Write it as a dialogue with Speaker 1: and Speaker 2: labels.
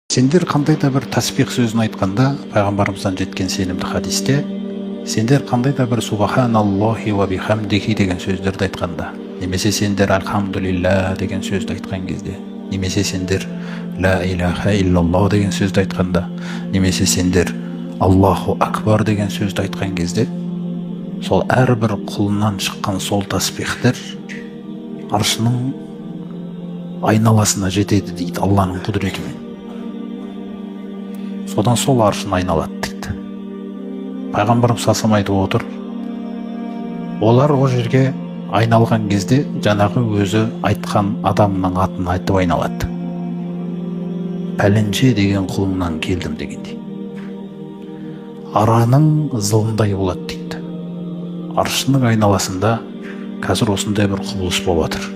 Speaker 1: Сендер қандай да бір тасбих сөзін айтқанда, пайғамбарымыздан жеткен сенімді хадисте, сендер қандай да бір субханаллахи ва бихамдихи деген сөздерді айтқанда, немесе сендер альхамдулилля деген сөзді айтқан кезде, немесе сендер ла илаха иллаллах деген сөзді айтқанда, немесе сендер Аллаху акбар деген сөзді айтқан кезде, сол әрбір құлынан шыққан сол тасбихтер аршының айналасына жетеді дейді, Алланың құдіретімен. Содан сол аршын айналады дейді. Пайғамбарымыз салсам айтып отыр, олар о жерге айналған кезде жаңағы өзі айтқан адамның атын айтып айналады. Пәленше деген құлыңнан келдім дегендей. Араның зылындай болады дейді. Аршынның айналасында қазір осындай бір құбылыс болып жатыр.